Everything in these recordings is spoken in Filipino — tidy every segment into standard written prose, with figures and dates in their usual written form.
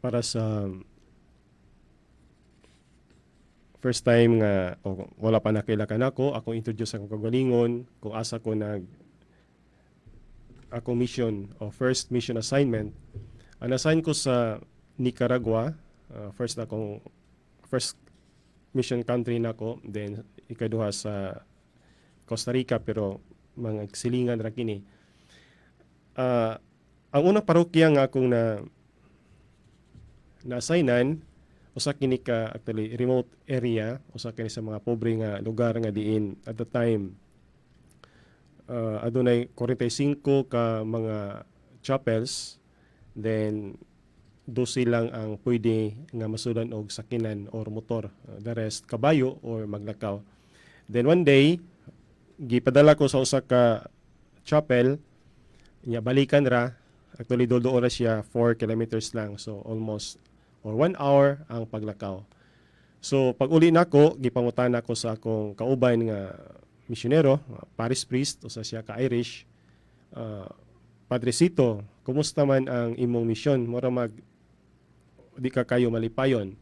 para sa first time nga wala pa nakilakan ako introduce akong kagalingon kung asa ko ako mission o first mission assignment. Ang assign ko sa Nicaragua, first mission country nako, then ikaduha sa Costa Rica pero mga silingan ra kini. Ang unang parokya nga akong na-assignan usa kini ka actually remote area, usa kini sa mga pobre nga lugar nga diin at the time adunay 45 ka mga chapels, then 12 lang ang pwede nga masudan og sakinan or motor. The rest kabayo or maglakaw. Then one day gipadala ko sa usa ka chapel, nya balikan ra, actually doon ra siya 4 kilometers lang, so almost or 1 hour ang paglakaw. So pag uli nako gipangutan ako sa akong kauban nga misyonero, parish priest, usa siya ka Irish. Padrecito, kumusta man ang imong misyon? Mura di ka kayo malipayon.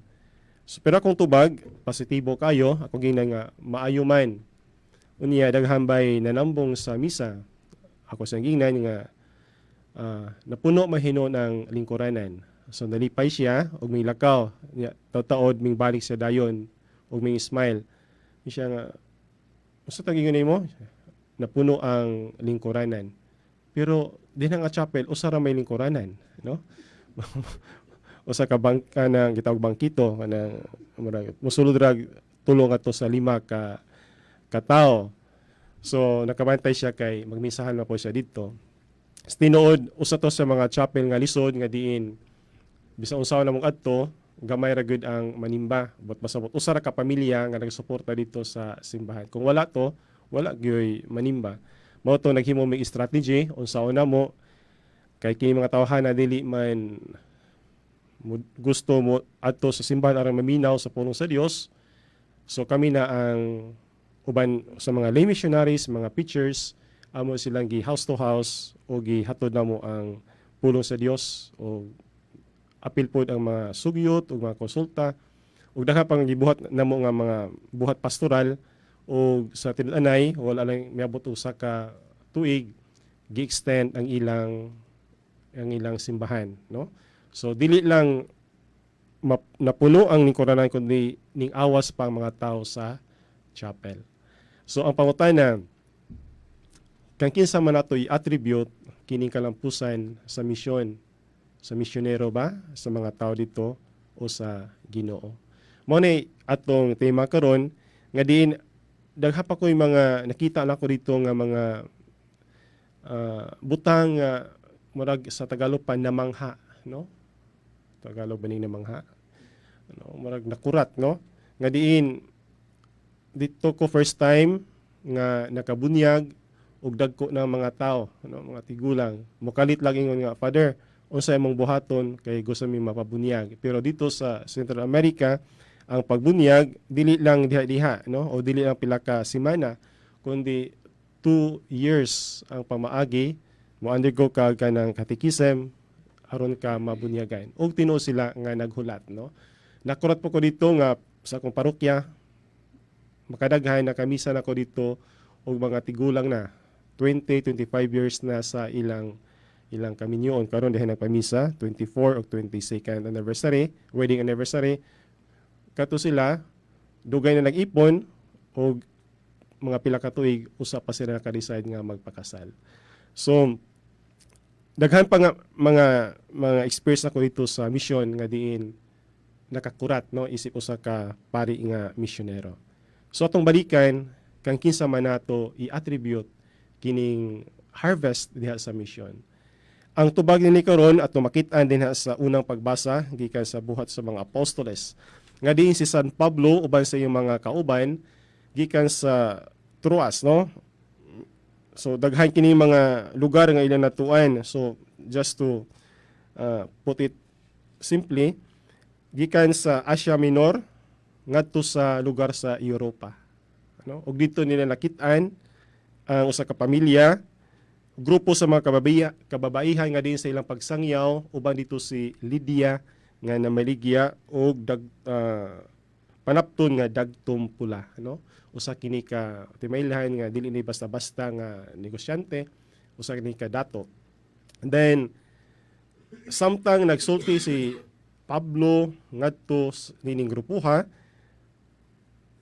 So, pero akong tubag, positibo kayo, ako gina nga maayo man. Unya daghambay nanambong sa misa. Ako sa ginan nga napuno mahino ng lingkuranan. So nalipay siya og may lakaw. Taud ming balik sa dayon og may smile. Siya nga, usa tang ingon mo? Napuno ang lingkuranan. Pero din nga chapel usa ra may lingkuranan, no? Usa ka bangka na gitawag bangkito kanang musulod ra tulong ato sa 5 ka tawo. So nakabantay siya kay magmisahan na po siya dito. Tinuod usa to sa mga chapel nga lisod nga diin bisan unsaon namong adto gamay ra gyud ang manimba, but masabot usa ra ka pamilya nga nagsuporta dito sa simbahan. Kung wala to, wala gyoy manimba. Mao to naghimo mig strategy unsaon namo kay kini mga tawhan na dili man gusto mo adto sa simbahan aron maminaw sa pulong sa Dios. So kami na ang uban sa mga lay missionaries, mga preachers, amo silang gi house to house o gihatod namo ang pulong sa Dios o apil pod ang mga sugyot o mga konsulta ug daghan pang gibuhat namo nga mga buhat pastoral o sa tinud-anay wala lang miabot usa ka tuig gi-extend ang ilang simbahan, no? So dili lang napuno ang lingkuranan kundi ning awas pa ang mga tao sa chapel. So ang pangutana kang kinsa man nato i-attribute kining kalampusan sa misyon, sa misyonero ba, sa mga tao dito o sa Ginoo. Mao ni atong tema karon nga diin dagha pa ko'y mga nakita na ko dito nga mga butang murag sa Tagalog pa namangha, no? Tagalog baning namangha. No, murag nakurat, no? Nga diin dito ko first time nga nakabunyag og dagko ng mga tao, no, mga tigulang. Mukalit lang ingon nga, Father, unsa imong buhaton kay gusto mi mapabunyag. Pero dito sa Central America, ang pagbunyag dili lang diha-diha, no? O dili lang pila ka semana, kundi 2 years ang pamaagi mo undergo ka kanang katekism aron ka mabunyagan. Og tinuo sila nga naghulat, no? Nakurat po ko dito nga sa akong parokya makadaghan na kamisa na ko dito og mga tigulang na 20-25 years na sa ilang kaminyoon. Karon diha nagpamisa 24 o 22nd anniversary, wedding anniversary. Kato sila dugay na nag-ipon og mga pila ka tuig usa pa sila naka-decide nga magpakasal. So daghan pa nga mga experience ako dito sa mission nga diin nakakurat, no, isip usa ka pari nga misyonero. So atong balikan kang kinsa man nato i-attribute kining harvest diha sa mission. Ang tubag ni karon ato makit-an dinha sa unang pagbasa gikan sa buhat sa mga apostoles. Nga diin si San Pablo uban sa iyang mga kauban gikan sa Troas, no? So daghan kini mga lugar nga ilang natuan. So just to put it simply, gikan sa Asia Minor ngadto sa lugar sa Europa. Ano? Og dito nila nakit-an ang usa ka pamilya, grupo sa mga kababaihan nga din sa ilang pagsangyaw, uban dito si Lydia nga namaligya og panapton nga dagtom pula, no? Usa kini ka timaylahan nga dili ni basta-basta nga negosyante, usa kini ka dato. And then samtang nagsulti si Pablo ngadto nining grupuha,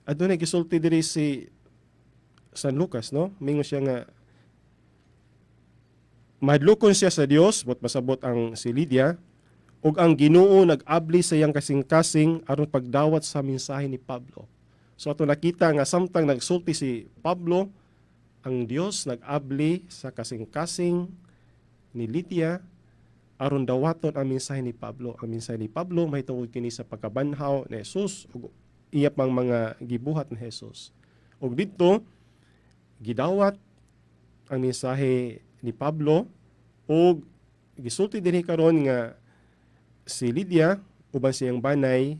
adunay gisulti diri si San Lucas, no? Mingon siya nga mahadlokon siya sa Dios, bot masabot ang si Lydia, ug ang Ginoo nag-abli sa iyang kasing-kasing aron pagdawat sa mensahe ni Pablo. So ato nakita nga samtang nagsulti si Pablo, ang Dios nag-abli sa kasing-kasing ni Lydia aron dawaton ang mensahe ni Pablo. Ang mensahe ni Pablo mahitungod kini sa pagkabanhaw ni Jesus ug iya pang mga gibuhat ni Jesus. Ug didto gidawat ang mensahe ni Pablo ug gisulti dinhi karon nga si Lydia uban siyang banay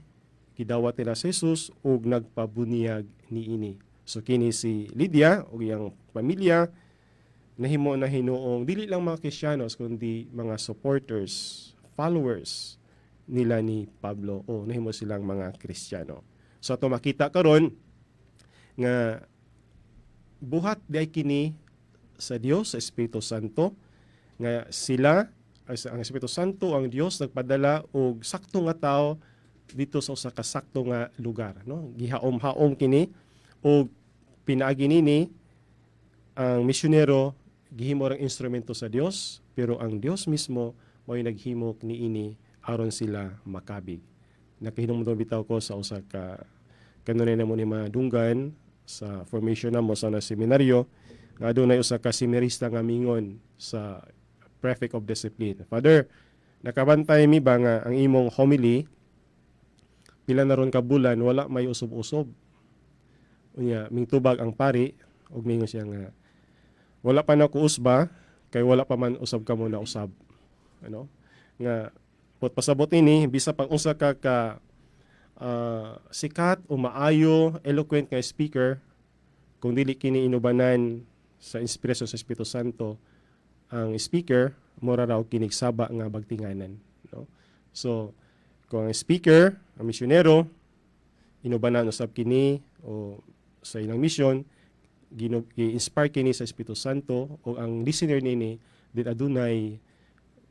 gidawat nila si Jesus ug nagpabunyag niini. So kini si Lydia ug iyang pamilya nahimo na hinuong dili lang mga Kristiyanos kundi mga supporters, followers nila ni Pablo o nahimo silang mga Kristiyano. So ato makita karon nga buhat di kini sa Dios, sa Espiritu Santo, nga sila ang Espiritu Santo, ang Dios nagpadala og sakto nga tao dito sa usa ka sakto nga lugar, no? Gihaom-haom kini og pinaagi nini ang misyonero gihimo ang instrumento sa Dios, pero ang Dios mismo mo'y naghimo niini aron sila makabig. Nakahinumdum bitaw ko sa usa ka kanunay na mo ni madunggan sa formation na mo sa seminaryo nga adunay usa ka seminarista nga mingon sa prefect of discipline. Father, nakabantay mi ba nga ang imong homily pila na ron ka bulan wala may usob-usob. Unya mingtubag ang pari ug mingon siya nga wala pa na ko usba kay wala pa man usab ka mo na usab. Ano? Nga pot pasabot ini bisa pang usa ka sikat o maayo, eloquent nga speaker kung dili kini inubanan sa inspirasyon sa Espiritu Santo ang speaker mura raw kinig saba nga bagtinganan, no? So kung ang speaker, ang misyonero inubanan usab kini o sa ilang mission gi-inspire kini sa Espiritu Santo o ang listener nini din adunay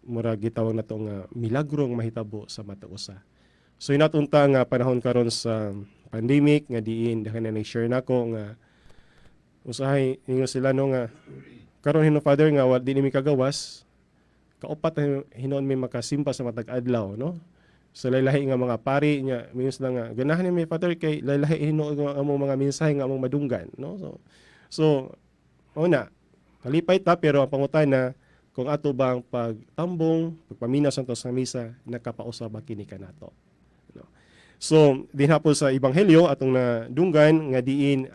mura gitawag nato nga milagrong mahitabo sa mata usa. So inatunta nga panahon karon sa pandemic nga diin dahan na nag-share nako nga usahay ingon sila no nga karon hino Father nga wa di mi kagawas kaupat hinon mi makasimpa sa matag adlaw, no? Sa laylahi nga mga pari nya minus lang nga ganahan ni Father kay laylahi hino nga among mga mensahe nga among madunggan, no? So una kalipay ta pero ang pangutana kung ato bang pagtambong pagpaminaw sa misa nakapausab ba kini kanato. So, dinhapon sa Ebanghelyo atong nadunggan nga diin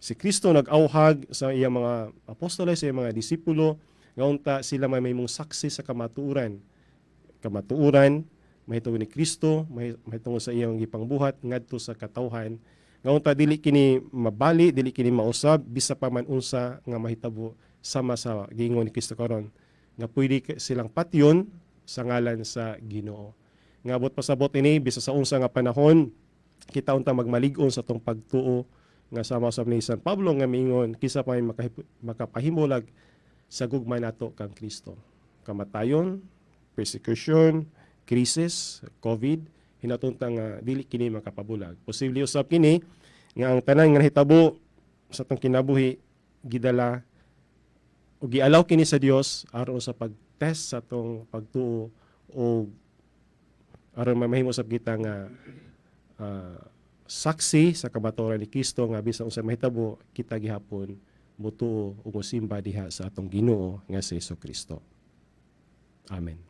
si Kristo nag-awhag sa iyang mga apostoles, sa iyang mga disipulo, nga unta sila may mong saksi sa kamatuuran. Kamatuuran, mahitungod ni Kristo, mahitungod sa iyang gipangbuhat ngadto sa katawhan. Nga unta dili kini mabali, dili kini mausab, bisa pa man unsa nga mahitabo sama sa giingon ni Kristo karon nga pwede silang patyon sa ngalan sa Ginoo. Nga abot pasabot ini bisa sa unsa nga panahon kita unta magmalig-on sa tong pagtuo nga sama sa ni San Pablo nga miingon kisa pa makapahimulag sa gugma nato kang Kristo. Kamatayon, persecution, krisis, COVID, hinatunta nga dili kini makapabulag. Posible usab kini nga ang tanan nga nahitabo sa tong kinabuhi gidala o gialaw kini sa Dios aron sa pagtest sa tong pagtuo o aron mamahimo sab kita nga saksi sa kamatuoran ni Kristo nga bisan unsa mahitabo kita gihapon mutuo ug mosimba diha sa atong Ginoo nga si Hesus Kristo. Amen.